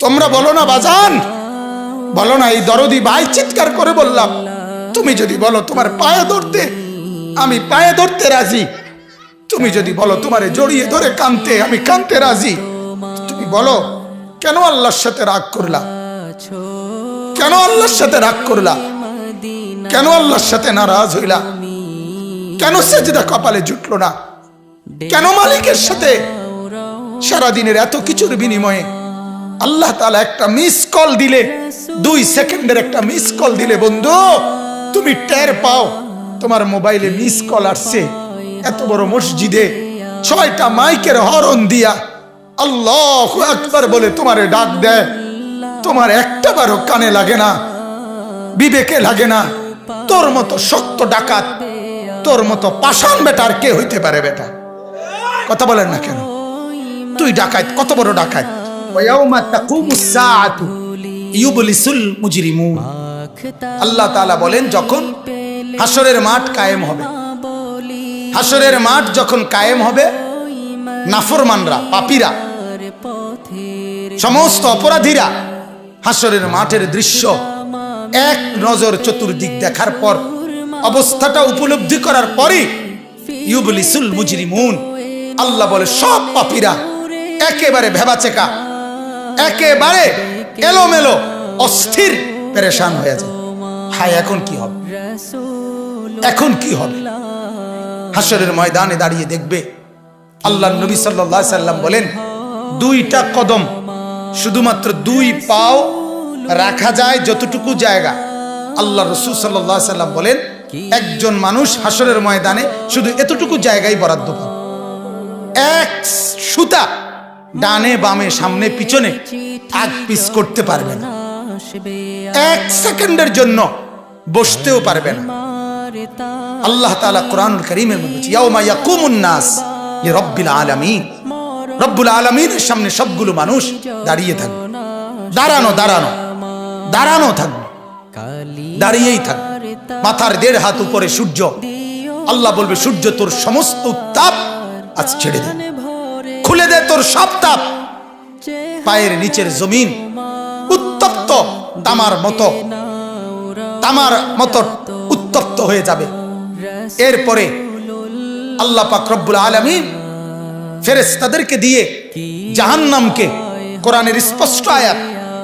তোমরা বলো না বাজান, বলো না। এই দরদি ভাই চিৎকার করে বললাম, তুমি যদি বলো তোমার পায়ে ধরতে, আমি পায়ে ধরতে রাজি। তুমি যদি বলো তোমারে জড়িয়ে ধরে কাঁদতে, আমি কাঁদতে রাজি। তুমি বলো কেন আল্লাহর সাথে রাগ করলা? কেন আল্লাহর সাথে রাগ করলা? কেন আল্লাহর সাথে নারাজ হইলা? কেন সেজদা কপালে জুটলো না? কেন মালিকের সাথে সারাদিনের এত কিছুর বিনিময়ে আল্লাহ তাআলা একটা মিস কল দিলে, 2 সেকেন্ডের একটা মিস কল দিলে বন্ধু তুমি টের পাও তোমার মোবাইলে মিস কল আসছে। এত বড় মসজিদে 6টা মাইকের হরন দিয়া আল্লাহু আকবার বলে তোমারে ডাক দেয়, তোমার একটা বারও কানে লাগে না, বিবেকে লাগে না। তোর মতো শক্ত ডাকাত, তোর মতো পাষাণ বেটার কে হইতে পারে? বেটা কথা বলেন না কেন? তুই ডাকাত, কত বড় ডাকাত। ওয়ায়াউমা তাকুমুস সাআতু ইউবলিসুল মুজরিমুন। আল্লাহ তাআলা বলেন যখন হাসরের মাঠ কায়েম হবে, হাসরের মাঠ যখন কায়েম হবে, নাফরমানরা, পাপীরা, সমস্ত অপরাধীরা হাসরের মাঠের দৃশ্য এক নজর চতুর্দিক দেখার পর, অবস্থাটা উপলব্ধি করার পরে ইউবলিসুল মুজরিমুন, আল্লাহ বলে সব পাপীরা একেবারে ভেবাচেকা, একেবারে এলোমেলো, অস্থির, পেরেশান হয়ে যায়। হায় এখন কি হবে? এখন কি হবে? হাসরের ময়দানে দাঁড়িয়ে দেখবে আল্লাহর নবী সাল্লাল্লাহু আলাইহি সাল্লাম বলেন 2টা কদম, শুধুমাত্র 2 পাও রাখা যায় যতটুকু জায়গা। আল্লাহ রাসূল সাল্লাল্লাহু আলাইহি সাল্লাম বলেন একজন মানুষ হাসরের ময়দানে শুধু এতটুকু জায়গায় বরাদ্দ পাবে। এক সুতা ডানে বামে সামনে পিছনে আগ পিছ করতে পারবে না, 1 সেকেন্ডের জন্য বসতেও পারবে না। আল্লাহ তাআলা কোরআনুল কারীমের মধ্যে বলেছে ইয়াউমা ইয়াকুমুন নাস লিরাব্বিল আলামিন, রব্বুল আলামিনের সামনে সবগুলো মানুষ দাঁড়িয়ে থাকবে। দাঁড়ানো দাঁড়ানো দাঁড়ানো থাকবে, দাঁড়িয়েই থাকবে। মাথার 1.5 হাত উপরে সূর্য। আল্লাহ বলবে সূর্য তোর সমস্ত উত্তাপ আজ ছেড়ে দে, খুলে দে তোর সব তাপ। পায়ের নিচের জমিন উত্তপ্ত তামার মতো, তামার মতো উত্তপ্ত হয়ে যাবে। এরপরে আল্লাহ পাক রব্বুল আলামিন ফেরেশতাদেরকে দিয়ে জাহান্নামকে, কোরআনের স্পষ্ট আয়াত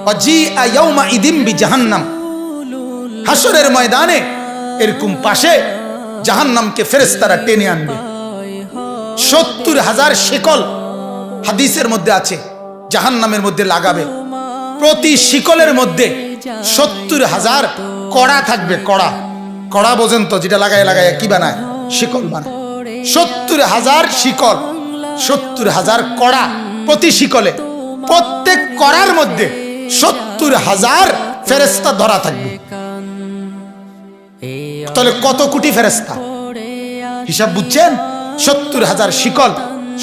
ওয়াজিআ ইয়াউমা ইদিম বিজাহান্নাম, হাসরের ময়দানে এরকম পাশে জাহান্নামকে ফেরেশতারা টেনে আনবে। 70,000 শিকল হাদিসের মধ্যে আছে জাহান্নামের মধ্যে লাগাবে। প্রতি শিকলের মধ্যে 70,000 কড়া থাকবে। কড়া, কড়া বোঝেন তো, যেটা লাগায় লাগায় কি বানায়? শিকল বানায়। 70,000 শিকল, 70,000 কড়া প্রতি শিকলে। প্রত্যেক কড়ার মধ্যে 70,000 ফেরেশতা ধরা থাকবে। তাহলে কত কোটি ফেরেশতা? হিসাব বুঝছেন? 70,000 শিকল,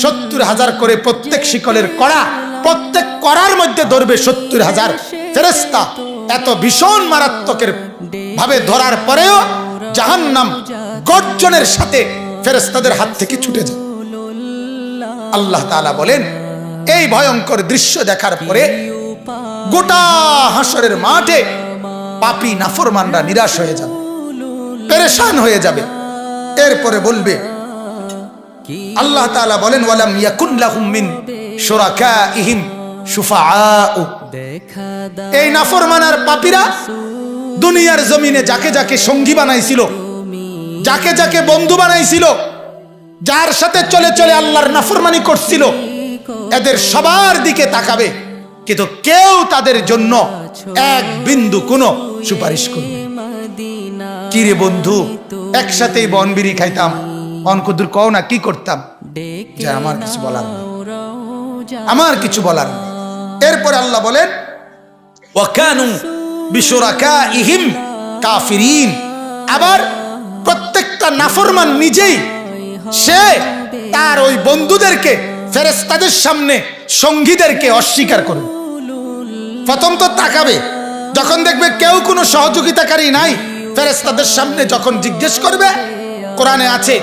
70,000 করে প্রত্যেক শিকলের কড়া, প্রত্যেক কড়ার মধ্যে ধরবে 70,000 ফেরেশতা। এত ভীষণ মারাত্মকের ভাবে ধরার পরেও জাহান্নাম গর্জনের সাথে ফেরেশতাদের হাত থেকে ছুটে যায়। আল্লাহ তাআলা বলেন এই ভয়ঙ্কর দৃশ্য দেখার পরে গোটা হাসরের মাঠে পাপী নাফরমানরা নিরাশ হয়ে যাবে, পেরেশান হয়ে যাবে। এরপরে বলবে আল্লাহ তাআলা বলেন ওয়ালাম ইয়াকুন লাহুম মিন শুরাকাইহিম শুফাআউ, এই নাফরমান আর পাপীরা দুনিয়ার জমিনে যাকে যাকে সঙ্গী বানাইছিল, যাকে যাকে বন্ধু বানাইছিল, যার সাথে চলে চলে আল্লাহর নাফরমানি করছিল, এদের সবার দিকে তাকাবে, কিন্তু কেউ তাদের জন্য এক বিন্দু কোনো সুপারিশ করবে। কি রে বন্ধু, একসাথেই বনবিড়ি খাইতাম, অনকুদুর কও না কি করতাম, যে আমার কিছু বলার নেই, আমার কিছু বলার নেই। এরপরে আল্লাহ বলেন ওয়াকানু বিশুরাকাইহিম কাফিরিন, আবার প্রত্যেকটা নাফরমান নিজেই সে তার ওই বন্ধুদেরকে, ফেরেশতাদের সামনে সঙ্গীদেরকে অস্বীকার করবে। প্রথম তো তাকাবে, যখন দেখবে কেউ কোনো সহযোগিতাকারী নাই, ফেরেশতাদের সামনে যখন জিজ্ঞেস করবে, কোরআনে আছে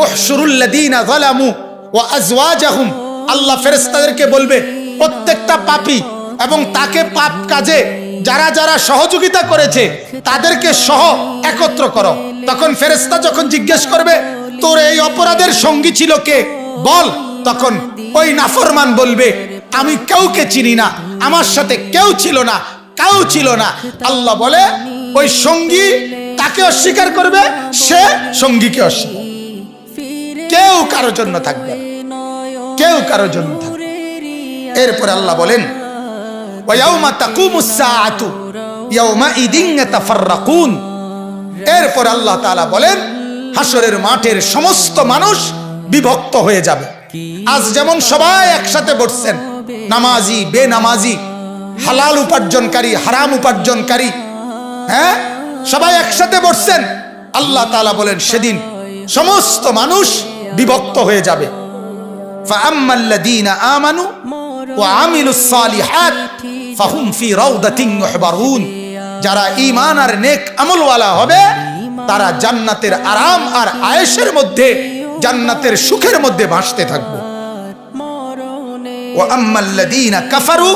উহশুরুল লাযীনা যালামু ওয়া আজওয়াজাহুম, আল্লাহ ফেরেশতাদেরকে বলবে প্রত্যেকটা পাপী এবং তাকে পাপ কাজে যারা যারা সহযোগিতা করেছে তাদেরকে সহ একত্র করো। তখন ফেরেশতা যখন জিজ্ঞেস করবে তোর এই অপরাধের সঙ্গী ছিল কে বল, তখন ওই নাফরমান বলবে আমি কাউকে চিনি না, আমার সাথে কেউ ছিল না, কেউ ছিল না। আল্লাহ বলে ওই সঙ্গী তাকে অস্বীকার করবে, সে সঙ্গীকে অস্বীকার, কেউ কারোর জন্য থাকবে, কেউ কারোর জন্য থাকবে। এরপরে আল্লাহ বলেন ওয়ায়াউমা তাকুমুস সাআতু ইয়াউমাইদিন ইয়াতাফাররাকুন। এরপর আল্লাহ তাআলা বলেন হাসরের মাঠের সমস্ত মানুষ বিভক্ত হয়ে যাবে। আজ যেমন সবাই একসাথে বসছেন, নামাজি বেনামাজি, হালাল উপার্জনকারী হারাম উপার্জনকারী, হ্যাঁ সবাই একসাথে বসছেন। আল্লাহ তাআলা বলেন সেদিন সমস্ত মানুষ বিভক্ত হয়ে যাবে। ফাআম্মাল্লাযীনা আমানু ওয়া আমিলুস সালিহাত ফাহুম ফি রাউদাতিন ইউহবারুন। যারা ঈমান আর নেক আমলওয়ালা হবে তারা জান্নাতের আরাম আর আয়েশের মধ্যে, জান্নাতের সুখের মধ্যে ভাসতে থাকবে। ওয়া আম্মাল্লাযীনা কাফারু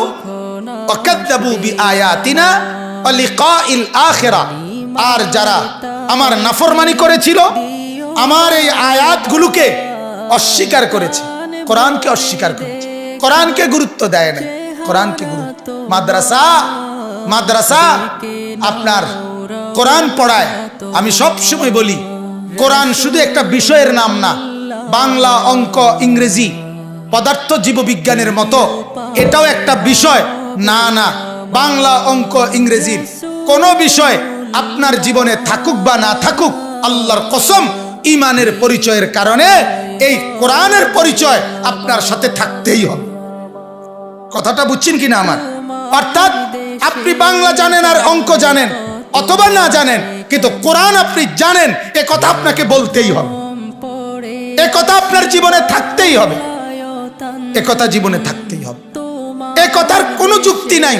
ওয়া কাযযাবু বিআয়াতিনা ওয়া লিকাইল আখিরা। আর যারা আমার নাফরমানি করেছিল, আমার এই আয়াতগুলোকে অস্বীকার করেছে, কোরআনকে অস্বীকার করেছে, কোরআনকে গুরুত্ব দেয় না, কোরআনকে গুরুত্ব। মাদ্রাসা আপনার কোরআন পড়ায়। আমি সব সময় বলি কোরআন শুধু একটা বিষয়ের নাম না, বাংলা অঙ্ক ইংরেজি পদার্থ জীববিজ্ঞানের মতো এটাও একটা বিষয় না। না, বাংলা অঙ্ক ইংরেজির কোনো বিষয় আপনার জীবনে থাকুক বা না থাকুক, আল্লাহর কসম ঈমানের পরিচয়ের কারণে এই কোরআনের পরিচয় আপনার সাথে থাকতেই হবে। কথাটা বুঝছেন কিনা আমার? অর্থাৎ আপনি বাংলা জানেন আর অঙ্ক জানেন অথবা না জানেন, কিন্তু কোরআন আপনি জানেন, এ কথা আপনাকে বলতেই হবে, এ কথা আপনার জীবনে থাকতেই হবে, এ কথা জীবনে থাকতেই হবে। এ কথার কোনো যুক্তি নাই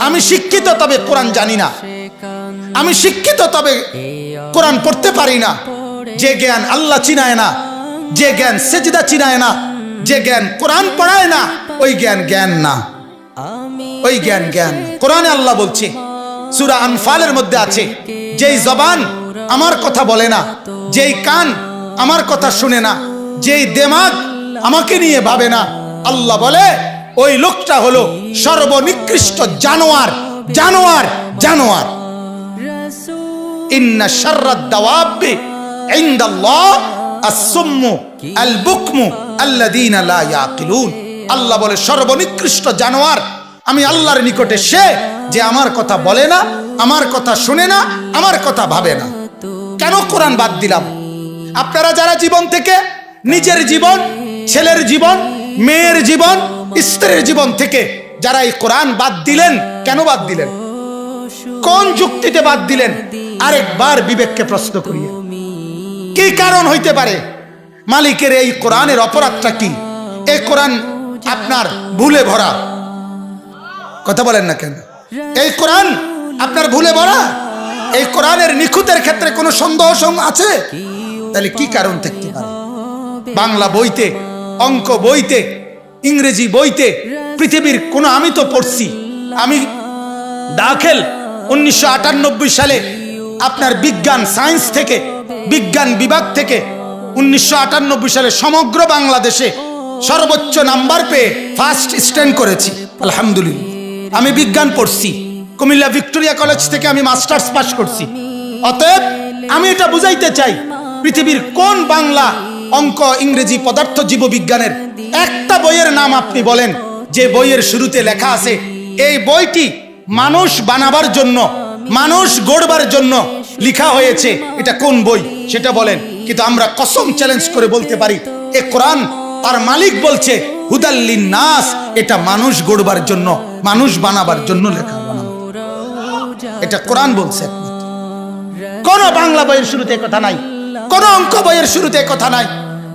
আমি শিক্ষিত তবে কোরআন জানি না, আমি শিক্ষিত তবে কোরআন পড়তে পারি না। যে জ্ঞান আল্লাহ চিনায় না, যে জ্ঞান সেজদা চিনায় না, যে জ্ঞান কোরআন পড়ায় না, ওই জ্ঞান জ্ঞান না, ওই জ্ঞান জ্ঞান। কোরআনে আল্লাহ বলছে সূরা আনফালের মধ্যে আছে, যেই জবান আমার কথা বলে না, যেই কান আমার কথা শুনে না, যেই দিমাগ আমাকে নিয়ে ভাবে না, আল্লাহ বলে ওই লোকটা হলো সর্বনিকৃষ্ট জানোয়ার, জানোয়ার, জানোয়ার। ইন্না শাররাদ দাওয়াবি ইনদাল্লাহ আস-সুম্মু আল-বুকমু আল্লাযীনা লা ইয়াকিলুন। আল্লাহ বলে সর্বনিকৃষ্ট জানোয়ার আমি আল্লাহর নিকটে সে যে আমার কথা বলে না, আমার কথা শুনে না, আমার কথা ভাবে না। কেন কোরআন বাদ দিলাম? আপনারা যারা জীবন থেকে নিজের জীবন, ছেলের জীবন, মেয়ের জীবন, স্ত্রীর জীবন থেকে যারা এই কোরআন বাদ দিলেন, কেন বাদ দিলেন? কোন যুক্তিতে বাদ দিলেন? আরেকবার বিবেককে প্রশ্ন করিয়ে কি কারণ হইতে পারে? মালিকের এই কোরআনের অপরাধটা কি? এই কোরআন আপনার ভুলে ভরা, কথা বলেন না কেন? এই কোরআন আপনার ভুলে ভরা, এই কোরআনের নিখুঁতের ক্ষেত্রে কোনো সন্দেহ আছে? তাহলে কি কারণ থাকতে পারে? বাংলা বইতে, অঙ্ক বইতে, ইংরেজি বইতে পৃথিবীর কোন, আমি তো পড়ছি, আমি দাখিল 1998 সালে আপনার বিজ্ঞান সায়েন্স থেকে, বিজ্ঞান বিভাগ থেকে 1998 সালে সমগ্র বাংলাদেশে সর্বোচ্চ নাম্বার পেয়ে ফার্স্ট স্ট্যান্ড করেছি, আলহামদুলিল্লাহ। আমি বিজ্ঞান পড়ছি, কুমিল্লা ভিক্টোরিয়া কলেজ থেকে আমি মাস্টার্স পাস করছি। অতএব আমি এটা বুঝাইতে চাই, পৃথিবীর কোন বাংলা অঙ্ক ইংরেজি পদার্থ জীববিজ্ঞানের একটা বইয়ের নাম আপনি বলেন যে বইয়ের শুরুতে লেখা আছে এই বইটি মানুষ বানাবার জন্য, মানুষ গড়বার জন্য লেখা হয়েছে, এটা কোন বই সেটা বলেন। কিন্তু আমরা কসম চ্যালেঞ্জ করে বলতে পারি এ কোরআন তার মালিক বলছে হুদাল্লিন নাস, এটা মানুষ গড়বার জন্য, মানুষ বানাবার জন্য লেখা, এটা কোরআন বলছে। কোন বাংলা বইয়ের শুরুতে কথা নাই, কোন অঙ্ক বইয়ের শুরুতে কথা নাই,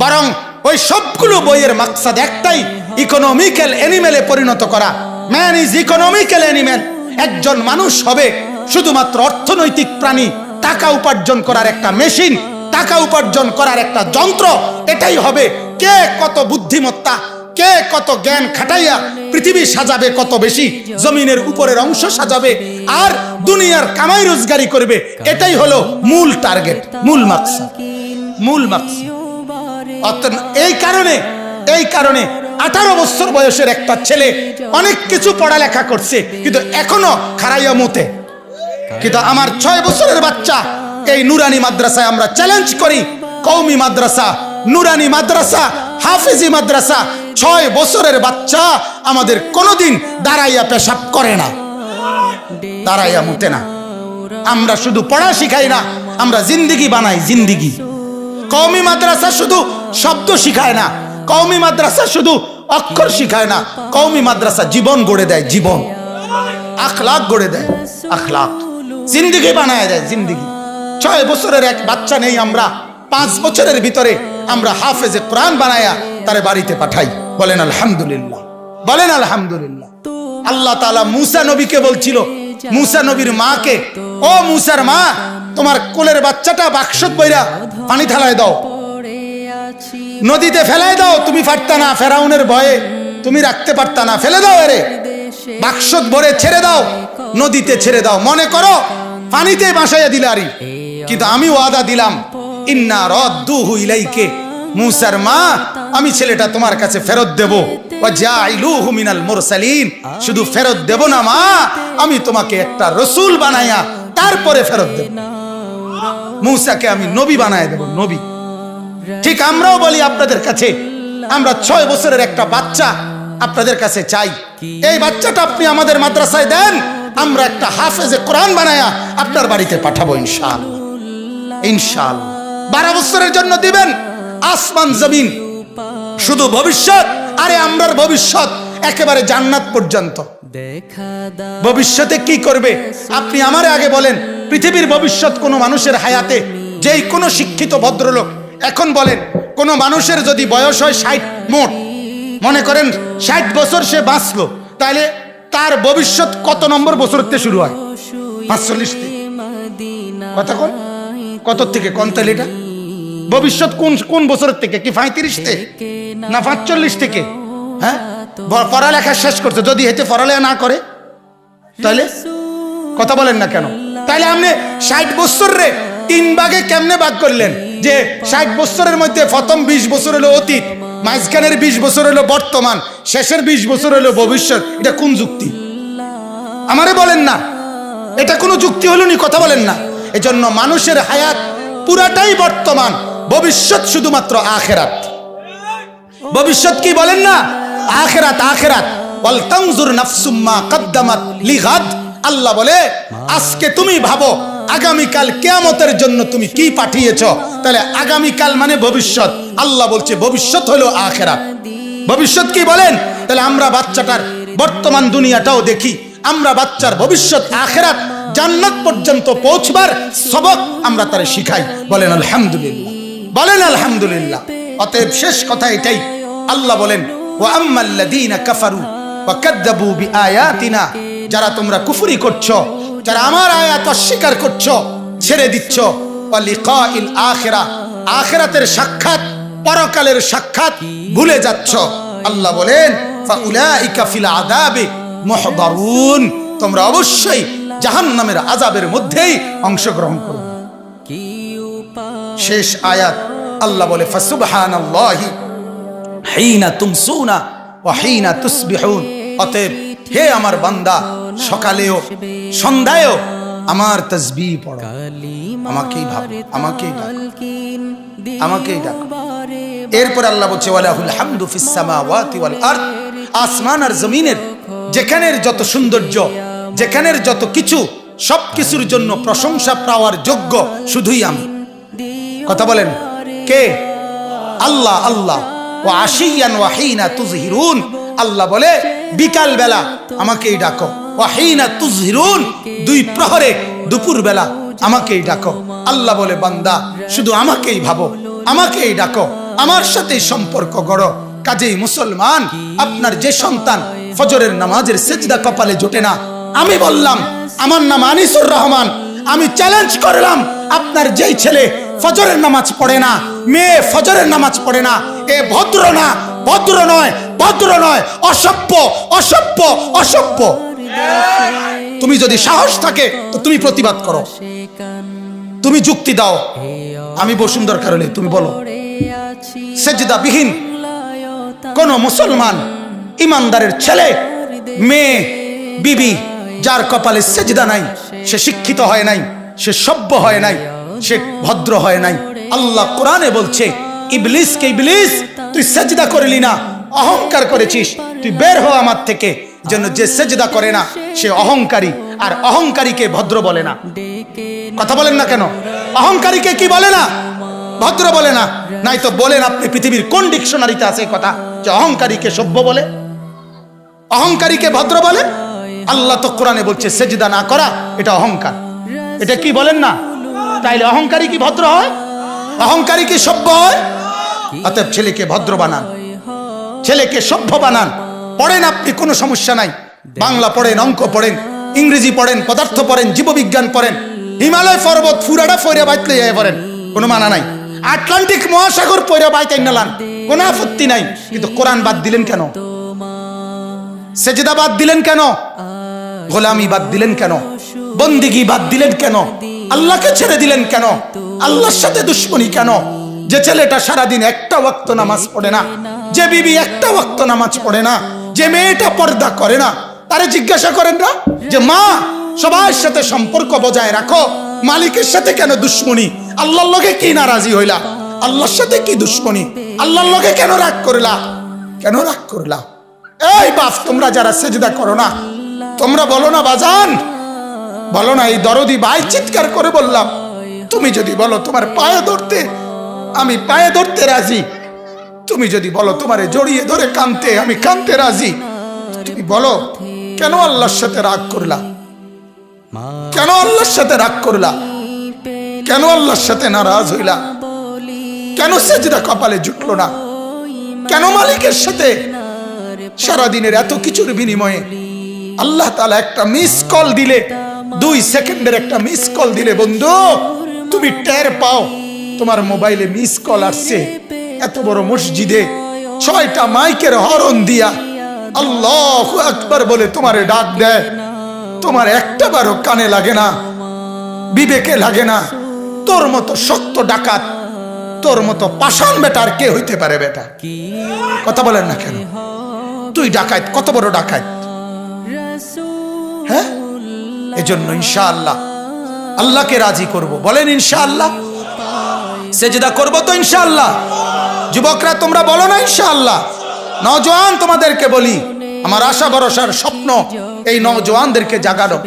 বরং ওই সবগুলো বইয়ের মাকসাদ একটাই, ইকোনমিক্যাল অ্যানিমেলে পরিণত করা। Man is economical animal. একজন মানুষ হবে শুধুমাত্র অর্থনৈতিক প্রাণী, টাকা উপার্জন করার একটা মেশিন, টাকা উপার্জন করার একটা যন্ত্র। এটাই হবে কে কত বুদ্ধিমত্তা, কে কত জ্ঞান খাটাইয়া পৃথিবী সাজাবে, কত বেশি জমিনের উপরের অংশ সাজাবে আর দুনিয়ার কামাই রোজগারি করবে, এটাই হলো মূল টার্গেট, মূল মাকসাদ, মূল মাকসাদ। এই কারণে 18 বছর বয়সের একটা ছেলে অনেক কিছু পড়ালেখা করছে কিন্তু এখনো খারাইয়া মুতে। কিন্তু আমার 6 বছরের বাচ্চা এই নুরানি মাদ্রাসায় আমরা চ্যালেঞ্জ করি, কওমি মাদ্রাসা, নুরানি মাদ্রাসা, হাফেজি মাদ্রাসা, 6 বছরের বাচ্চা আমাদের কোনোদিন দাঁড়াইয়া পেশাব করে না, দাঁড়াইয়া মুতে না। আমরা শুধু পড়া শিখাই না, আমরা জিন্দিগি বানাই, জিন্দিগি। কওমি মাদ্রাসা শুধু শব্দ শিখায় না, কওমি মাদ্রাসা শুধু অক্ষর শিখায় না, কওমি মাদ্রাসা জীবন গড়ে দেয়, জীবন, আখলাক গড়ে দেয়, আখলাক, জিন্দিগি বানায় দেয়, জিন্দিগি। 6 বছরের এক বাচ্চা নেই, আমরা 5 বছরের ভিতরে আমরা হাফেজে কোরআন বানায়া তারে বাড়িতে পাঠাই। বলেন আলহামদুলিল্লাহ, বলেন আলহামদুলিল্লাহ। আল্লাহ তাআলা মুসা নবীকে বলছিল, মুসা নবীর মাকে, ও মুসার মা, তোমার কোলের বাচ্চাটা বাক্সত বইরা পানি ঢালায় দাও, নদীতে ফেলায় দাও। তুমি পারতা না, ফেরাউনের ভয়ে তুমি রাখতে পারতা না, ফেলে দাও, এরে বাক্সত ভরে ছেড়ে দাও, নদীতে ছেড়ে দাও। মনে করো পানিতে বাসাইয়া দিলে আরি, কিন্তু আমি ওয়াদা দিলাম, ইন্না রাদ্দুহু ইলাইকে, মুসার মা, আমি ছেলেটা তোমার কাছে ফেরত দেব। ওয়া জাইলুহু মিনাল মুরসালিন, শুধু ফেরত দেব না মা, আমি তোমাকে একটা রাসূল বানায়া তারপরে ফেরত দেব। মুসাকে আমি নবী বানায় দেব, নবী। ঠিক আমরাও বলি আপনাদের কাছে, আমরা 6 বছরের একটা বাচ্চা আপনাদের কাছে চাই, এই বাচ্চাটা আপনি আমাদের মাদ্রাসায় দেন, আমরা একটা হাফেজে কোরআন বানায়া আপনার বাড়িতে পাঠাবো ইনশাআল্লাহ, ইনশাআল্লাহ। 12 বছরের জন্য দিবেন, আসমান জমিন, শুধু ভবিষ্যৎ। আরে আমরার ভবিষ্যৎ একেবারে জান্নাত পর্যন্ত। ভবিষ্যতে কি করবে আপনি আমারে আগে বলেন। পৃথিবীর ভবিষ্যৎ কোন মানুষের হায়াতে, যেই কোনো শিক্ষিত ভদ্রলোক এখন বলেন, কোন মানুষের যদি বয়স হয় 60 মোট, মনে করেন 60 বছর সে বাঁচলো, তাহলে তার ভবিষ্যৎ কত নম্বর বছর থেকে শুরু হয়? 45 থেকে। কথা কোন কত থেকে কোন, তাহলে এটা ভবিষ্যৎ কোন কোন বছরের থেকে? কি 35 থেকে না 45 থেকে? হ্যাঁ, পড়ালেখা শেষ করছে, যদি হেতে পড়ালেখা না করে তাহলে কথা বলেন না কেন? তাহলে আপনি 60 বছর রে 3 ভাগে কেমনে ভাগ করলেন? যে 60 বছরের মধ্যে প্রথম 20 বছর হলো অতীত, মাঝখানের 20 বছর হলো বর্তমান, শেষের 20 বছর হলো ভবিষ্যৎ। এটা কোন যুক্তি? আমারে বলেন না, এটা কোনো যুক্তি হলো নি? কথা বলেন না। এজন্য মানুষের হায়াত পুরাটাই বর্তমান, ভবিষ্যৎ শুধুমাত্র আখিরাত। ভবিষ্যৎ কি বলেন না? আখিরাত, আখিরাত। ওয়াল তানজুর নাফসুম মা কদ্দামাত লিগাদ। আল্লাহ বলে, আজকে তুমি ভাবো আগামীকাল কিয়ামতের জন্য তুমি কি পাঠিয়েছো। তাহলে আগামীকাল মানে ভবিষ্যৎ। আল্লাহ বলছে ভবিষ্যৎ হলো আখিরাত। ভবিষ্যৎ কি বলেন? তাহলে আমরা বাচ্চাটার বর্তমান দুনিয়াটাও দেখি, আমরা বাচ্চার ভবিষ্যৎ আখিরাত জান্নাত পর্যন্ত পৌঁছবার সবক আমরা তারে শিখাই। বলেন আলহামদুলিল্লাহ, বলেন আলহামদুলিল্লাহ। অতএব শেষ কথা এটাই, আল্লাহ বলেন, ওয়া আম্মাল্লাযীনা কাফারু ওয়া কাযযাবু বিআয়াতিনা, যারা তোমরা কুফরি করছো, যারা আমার আয়াত অস্বীকার করছো, ছেড়ে দিচ্ছ, ওয়া লিকাইল আখিরাহ, আখিরাতের সাক্ষাৎ, পরকালের সাক্ষাৎ ভুলে যাচ্ছ, আল্লাহ বলেন, ফাউলাইকা ফিল আযাবি মুহদারুন, তোমরা অবশ্যই জাহান্নামের আযাবের মধ্যেই অংশগ্রহণ করবে। শেষ আয়াত আল্লাহ বলে, ফাসুবহানাল্লাহি হিনা তুমসুনা ওয়া হিনা তুসবিহুন। অতএব হে আমার বান্দা, সকালেও সন্ধ্যায়ও আমার তাসবিহ পড়ো, আমাকেই ভাবো, আমাকেই ডাকো, আমাকেই ডাকো। এরপর আল্লাহ বলছে, ওয়ালাহুল হামদু ফিস সামাওয়াতি ওয়াল আরদ, আসমান আর জমিনের যেখানের যত সৌন্দর্য, যেখানের যত কিছু, সব কিছুর জন্য প্রশংসা পাওয়ার যোগ্য শুধুই আমি। কথা বলেন, কে? আল্লাহ। আল্লাহ। ওয়া আশিয়ান ওয়া হিনা তুযহিরুন, আল্লাহ বলে বিকাল বেলা আমাকেই ডাকো, ওয়া হিনা তুযহিরুন, 2 প্রহরে দুপুর বেলা আমাকেই ডাকো। আল্লাহ বলে, বান্দা শুধু আমাকেই ভাবো, আমাকেই ডাকো, আমার সাথে সম্পর্ক গড়ো। কাজেই মুসলমান, আপনার যে সন্তান ফজরের নামাজের সিজদা কপালে জোটে না, আমি বললাম, আমার নাম আনিসুর রহমান, আমি চ্যালেঞ্জ করলাম, আপনার যেই ছেলে ফজরের নামাজ পড়ে না, মেয়ে ফজরের নামাজ পড়ে না, এ ভদ্র না, ভদ্র নয়, ভদ্র নয়, অসভ্য, অসভ্য, অসভ্য। তুমি যদি সাহস থাকে তো তুমি প্রতিবাদ করো, তুমি যুক্তি দাও। আমি বসুন্ধর কারণে তুমি বলো সেজদাবিহীন কোন মুসলমান ইমানদারের ছেলে, মেয়ে, বিবি যার কপালে সেজদা নাই, সে শিক্ষিত হয় নাই, সে সভ্য হয় নাই, সে ভদ্র হয় নাই। আল্লাহ কোরআনে বলছে ইবলিসকে, ইবলিস তুই সেজদা করলি না, অহংকার করেছিস, তুই বের হ আমার থেকে। যেন যে সেজদা করে না সে অহংকারী, আর অহংকারীকে ভদ্র বলে না। কথা বলেন না কেন? অহংকারীকে কি বলে না? ভদ্র বলে না। নাই তো বলেন আপনি পৃথিবীর কোন ডিকশনারিতে আছে কথা যে অহংকারীকে সভ্য বলে, অহংকারীকে ভদ্র বলে? আল্লাহ তো কোরআনে বলছে সেজদা না করা এটা অহংকার। এটা কি বলেন না? তাইলে অহংকারী কি ভদ্র হয়? অহংকারী কি সভ্য হয়? অতএব ছেলেকে ভদ্র বানান, ছেলেকে সভ্য বানান। পড়েন আপনি, কোনো সমস্যা নাই। বাংলা পড়েন, অঙ্ক পড়েন, ইংরেজি পড়েন, পদার্থ পড়েন, জীববিজ্ঞান পড়েন, হিমালয় পর্বত ফুরাটা ফইরা বাইতে যায় পড়েন, কোনো মানা নাই। আটলান্টিক মহাসাগর পইরা বাইতে নালান, কোনো আপত্তি নাই। কিন্তু কোরআন বাদ দিলেন কেন? সেজদা বাদ দিলেন কেন? গোলামি বাদ দিলেন কেন? বন্দিগি বাদ দিলেন কেন? আল্লাহকে ছেড়ে দিলেন কেন? আল্লাহর সাথে দুশ্মনী কেন? যে ছেলেটা সারাদিন একটা ওয়াক্ত নামাজ পড়ে না, যে বিবি একটা ওয়াক্ত নামাজ পড়ে না, যে মেয়েটা পর্দা করে না, তারে জিজ্ঞাসা করেন না যে মা সবার সাথে সম্পর্ক বজায় রাখো, মালিকের সাথে কেন দুশ্মনী? আল্লাহর লগে কি নারাজি হইলা? আল্লাহর সাথে কি দুশ্মনী? আল্লাহর লগে কেন রাগ করলা? কেন রাগ করলা? এই বাপ, তোমরা যারা সেজদা করো না, তোমরা বলো না বাজান, বলো না। এই দরদি ভাই চিৎকার করে বললাম, তুমি যদি বলো তোমার পায়ে ধরতে, আমি পায়ে ধরতে রাজি। তুমি যদি বলো তোমারে জড়িয়ে ধরে কাঁদতে, আমি কাঁদতে রাজি। তুমি বলো কেন আল্লাহর সাথে রাগ করলা? কেন আল্লাহর সাথে রাগ করলা? কেন আল্লাহর সাথে নারাজ হইলা? কেন সেজদা কপালে জুটলো না? কেন মালিকের সাথে সারাদিনের এত কিছুর বিনিময়ে আল্লাহ তাআলা একটা মিস কল দিলে, 2 সেকেন্ডের একটা মিস কল দিলে বন্ধু তুমি টের পাও তোমার মোবাইলে মিস কল আসছে। এত বড় মসজিদে 6টা মাইকের হরন দিয়া আল্লাহু আকবার বলে তোমারে ডাক দেয়, তোমার একটা বারও কানে লাগে না, বিবেকে লাগে না। তোর মতো শক্ত ডাকাত, তোর মতো পাষাণ বেটার কে হইতে পারে? বেটা কথা বলেন না কেন? তুই ডাকাত, কত বড় ডাকাত। হ্যাঁ, এজন্য ইনশাআল্লাহ আল্লাহকে রাজি করব। বলেন ইনশাআল্লাহ। সেজদা করব তো ইনশাআল্লাহ। যুবকরা তোমরা বলো না ইনশাআল্লাহ। নওজোয়ান তোমাদেরকে বলি, আমার আশা ভরসার স্বপ্ন এই নওজোয়ানদেরকে জাগানো।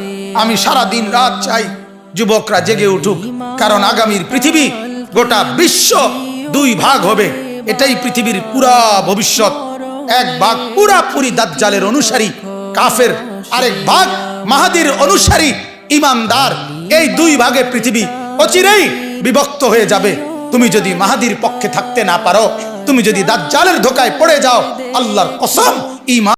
আমি সারা দিন রাত চাই যুবকরা জেগে উঠুক, কারণ আগামীর পৃথিবী, গোটা বিশ্ব 2 ভাগ হবে। এটাই পৃথিবীর পুরা ভবিষ্যৎ। এক ভাগ পুরাপুরি দাজ্জালের অনুসারী কাফের, আরেক ভাগ মাহাদির অনুসারী ইমানদার। এই 2 ভাগে পৃথিবী অচিরেই বিভক্ত হয়ে যাবে। তুমি যদি মাহাদির পক্ষে থাকতে না পারো, তুমি যদি দাজ্জালের ধোকায় পড়ে যাও, আল্লাহর কসম ঈমান